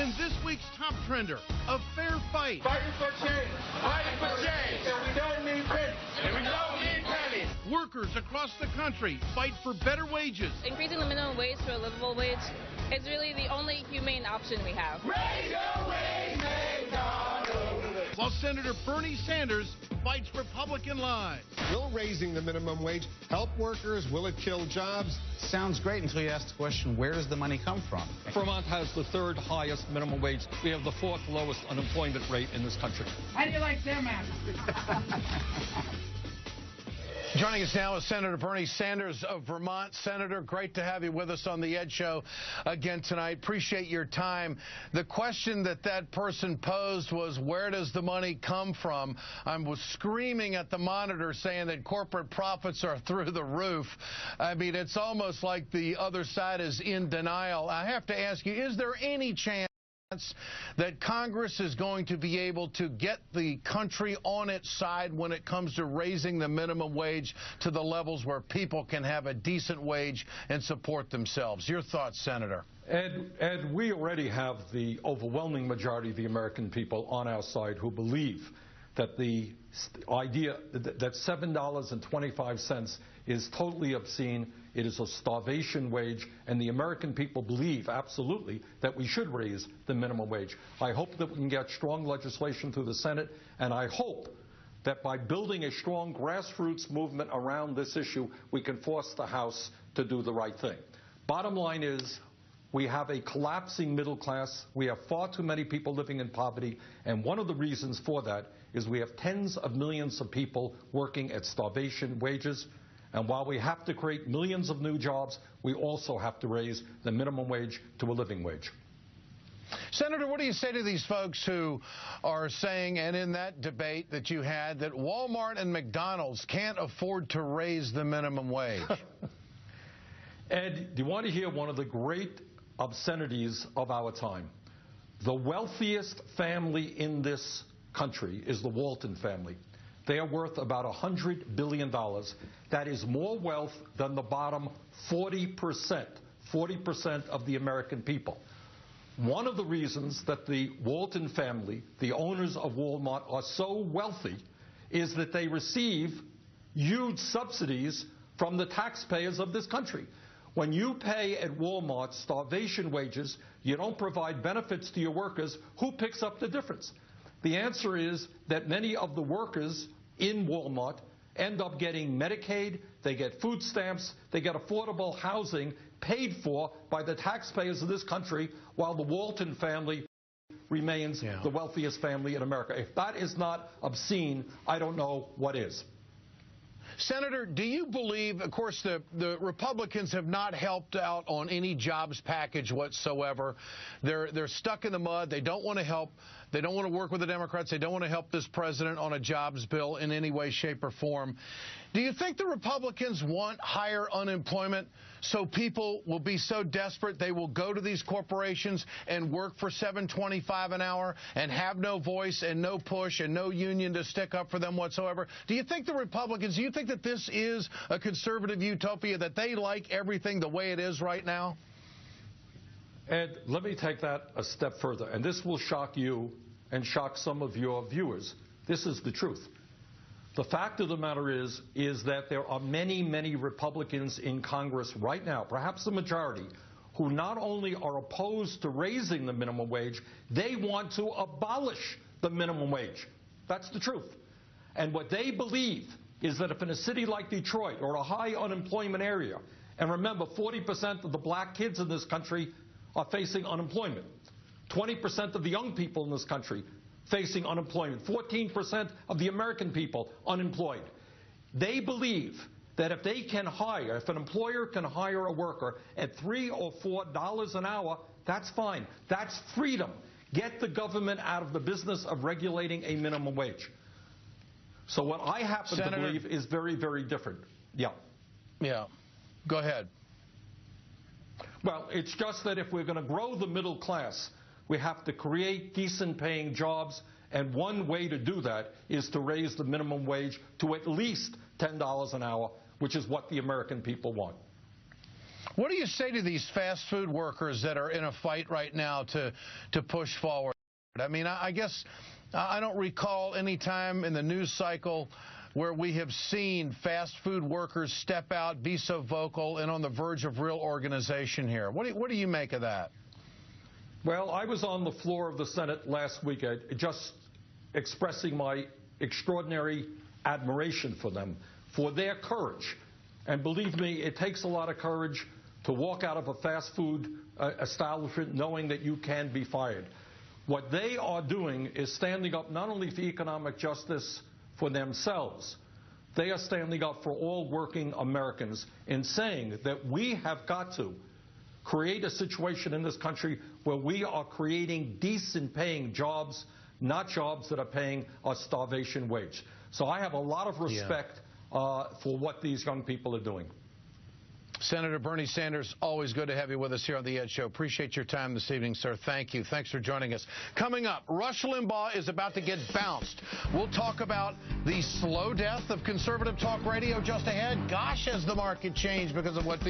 And this week's top trender, a fair fight. Fighting for change. Fighting for change. And we don't need pennies. And we don't need pennies. Workers across the country fight for better wages. Increasing the minimum wage to a livable wage is really the only humane option we have. Raise your wage, McDonald's. While Senator Bernie Sanders fights Republican lies. Will raising the minimum wage help workers? Will it kill jobs? Sounds great until you ask the question, where does the money come from? Vermont has the third highest minimum wage. We have the fourth lowest unemployment rate in this country. How do you like them apples? Joining us now is Senator Bernie Sanders of Vermont. Senator, great to have you with us on the Ed Show again tonight. Appreciate your time. The question that person posed was, where does the money come from? I was screaming at the monitor saying that corporate profits are through the roof. I mean, it's almost like the other side is in denial. I have to ask you, is there any chance that Congress is going to be able to get the country on its side when it comes to raising the minimum wage to the levels where people can have a decent wage and support themselves? Your thoughts, Senator? Ed, we already have the overwhelming majority of the American people on our side who believe that the idea that $7.25 is totally obscene. It is a starvation wage, and the American people believe absolutely that we should raise the minimum wage. I hope that we can get strong legislation through the Senate, and I hope that by building a strong grassroots movement around this issue, we can force the House to do the right thing. Bottom line is, we have a collapsing middle class. We have far too many people living in poverty, and one of the reasons for that is we have tens of millions of people working at starvation wages. And while we have to create millions of new jobs, we also have to raise the minimum wage to a living wage. Senator, what do you say to these folks who are saying, and in that debate that you had, that Walmart and McDonald's can't afford to raise the minimum wage? Ed, do you want to hear one of the great obscenities of our time? The wealthiest family in this country is the Walton family. They are worth about $100 billion. That is more wealth than the bottom 40% of the American people. One of the reasons that the Walton family, the owners of Walmart, are so wealthy is that they receive huge subsidies from the taxpayers of this country. When you pay at Walmart starvation wages, you don't provide benefits to your workers, who picks up the difference? The answer is that many of the workers in Walmart end up getting Medicaid, they get food stamps, they get affordable housing paid for by the taxpayers of this country, while the Walton family remains the wealthiest family in America. If that is not obscene, I don't know what is. Senator, do you believe, of course, the Republicans have not helped out on any jobs package whatsoever. They're stuck in the mud. They don't want to help. They don't want to work with the Democrats. They don't want to help this president on a jobs bill in any way, shape, or form. Do you think the Republicans want higher unemployment so people will be so desperate they will go to these corporations and work for $7.25 an hour and have no voice and no push and no union to stick up for them whatsoever? Do you think the Republicans, do you think that this is a conservative utopia, that they like everything the way it is right now? Ed, let me take that a step further, and this will shock you and shock some of your viewers. This is the truth. The fact of the matter is that there are many, many Republicans in Congress right now, perhaps the majority, who not only are opposed to raising the minimum wage, they want to abolish the minimum wage. That's the truth. And what they believe is that if in a city like Detroit or a high unemployment area, and remember, 40% of the black kids in this country are facing unemployment, 20% of the young people in this country facing unemployment, 14% of the American people unemployed. They believe that if they can hire, if an employer can hire a worker at $3 or $4 an hour, that's fine. That's freedom. Get the government out of the business of regulating a minimum wage. So what I happen to believe is very, very different. Yeah. Go ahead. Well, it's just that if we're going to grow the middle class, we have to create decent paying jobs, and one way to do that is to raise the minimum wage to at least $10 an hour, which is what the American people want. What do you say to these fast food workers that are in a fight right now to push forward? I mean, I guess I don't recall any time in the news cycle where we have seen fast food workers step out, be so vocal, and on the verge of real organization here. What do you make of that? Well, I was on the floor of the Senate last week just expressing my extraordinary admiration for them, for their courage. And believe me, it takes a lot of courage to walk out of a fast food establishment knowing that you can be fired. What they are doing is standing up not only for economic justice for themselves, they are standing up for all working Americans in saying that we have got to create a situation in this country where we are creating decent paying jobs, not jobs that are paying a starvation wage. So I have a lot of respect for what these young people are doing. Senator Bernie Sanders, always good to have you with us here on The Ed Show. Appreciate your time this evening, sir. Thank you. Thanks for joining us. Coming up, Rush Limbaugh is about to get bounced. We'll talk about the slow death of conservative talk radio just ahead. Gosh, has the market changed because of what